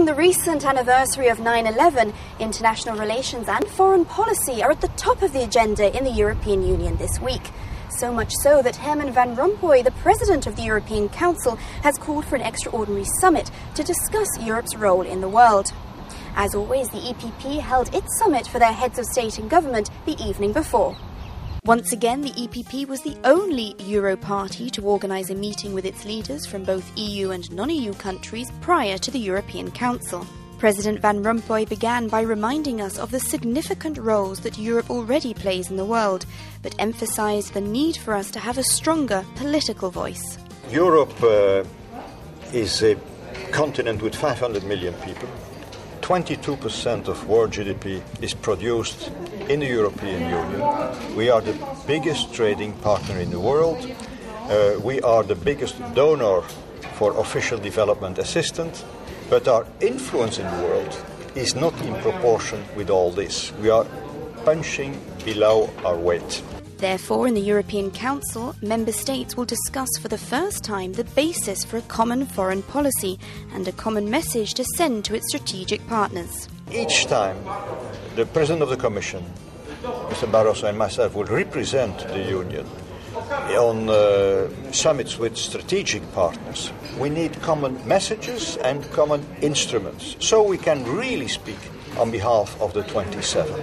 Following the recent anniversary of 9/11, international relations and foreign policy are at the top of the agenda in the European Union this week. So much so that Herman Van Rompuy, the President of the European Council, has called for an extraordinary summit to discuss Europe's role in the world. As always, the EPP held its summit for their heads of state and government the evening before. Once again, the EPP was the only Euro party to organise a meeting with its leaders from both EU and non-EU countries prior to the European Council. President Van Rompuy began by reminding us of the significant roles that Europe already plays in the world, but emphasised the need for us to have a stronger political voice. Europe is a continent with 500 million people. 22% of world GDP is produced in the European Union. We are the biggest trading partner in the world. We are the biggest donor for official development assistance. But our influence in the world is not in proportion with all this. We are punching below our weight. Therefore, in the European Council, member states will discuss for the first time the basis for a common foreign policy and a common message to send to its strategic partners. Each time the President of the Commission, Mr. Barroso, and myself will represent the Union on summits with strategic partners, we need common messages and common instruments so we can really speak on behalf of the 27.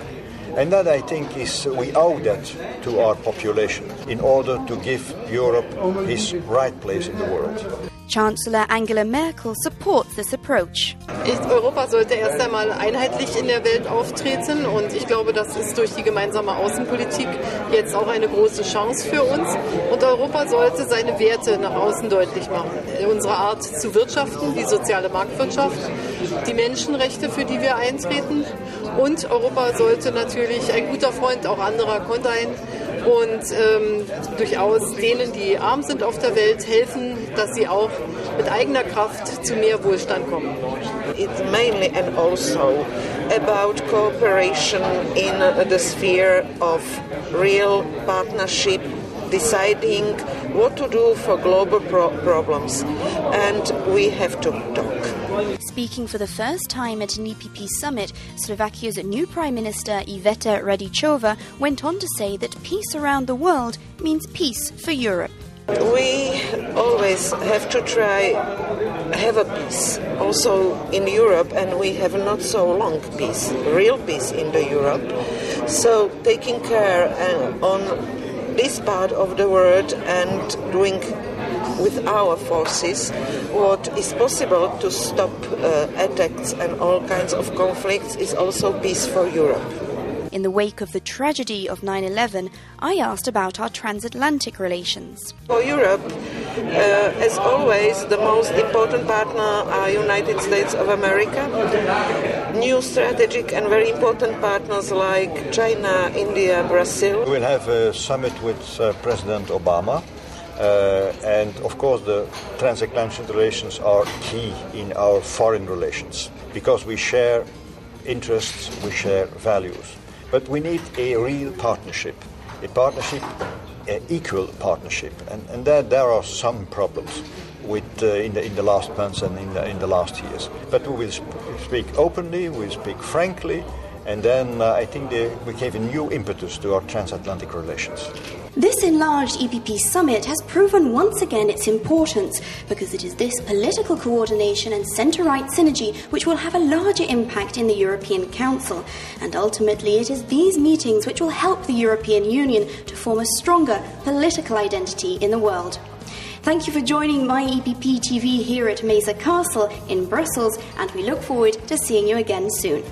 And that, I think, we owe that to our population in order to give Europe its right place in the world. Chancellor Angela Merkel supports this approach. Europa sollte erst einmal einheitlich in der Welt auftreten und ich glaube, das ist durch die gemeinsame Außenpolitik jetzt auch eine große Chance für uns. Und Europa sollte seine Werte nach außen deutlich machen. Unsere Art zu wirtschaften, die soziale Marktwirtschaft, die Menschenrechte, für die wir eintreten. Und Europa sollte natürlich ein guter Freund auch anderer sein und durchaus denen, die arm sind auf der Welt, helfen, dass sie auch mit eigener Kraft zu mehr Wohlstand kommen. It's mainly and also about cooperation in the sphere of real partnership, deciding what to do for global problems, and we have to talk. Speaking for the first time at an EPP summit, Slovakia's new Prime Minister Iveta Radičová went on to say that peace around the world means peace for Europe. We always have to try have a peace also in Europe, and we have not so long peace, real peace in the Europe. So taking care on this part of the world and doing with our forces what is possible to stop attacks and all kinds of conflicts is also peace for Europe. In the wake of the tragedy of 9/11, I asked about our transatlantic relations. For Europe, as always, the most important partner are United States of America. New strategic and very important partners like China, India, Brazil. We will have a summit with President Obama. And of course the transatlantic relations are key in our foreign relations because we share interests, we share values. But we need a real partnership, an equal partnership. And there are some problems with in the last months and in the last years. But we will speak openly, we will speak frankly, and then I think we gave a new impetus to our transatlantic relations. This enlarged EPP summit has proven once again its importance because it is this political coordination and centre-right synergy which will have a larger impact in the European Council. And ultimately it is these meetings which will help the European Union to form a stronger political identity in the world. Thank you for joining my EPP TV here at Mesa Castle in Brussels, and we look forward to seeing you again soon.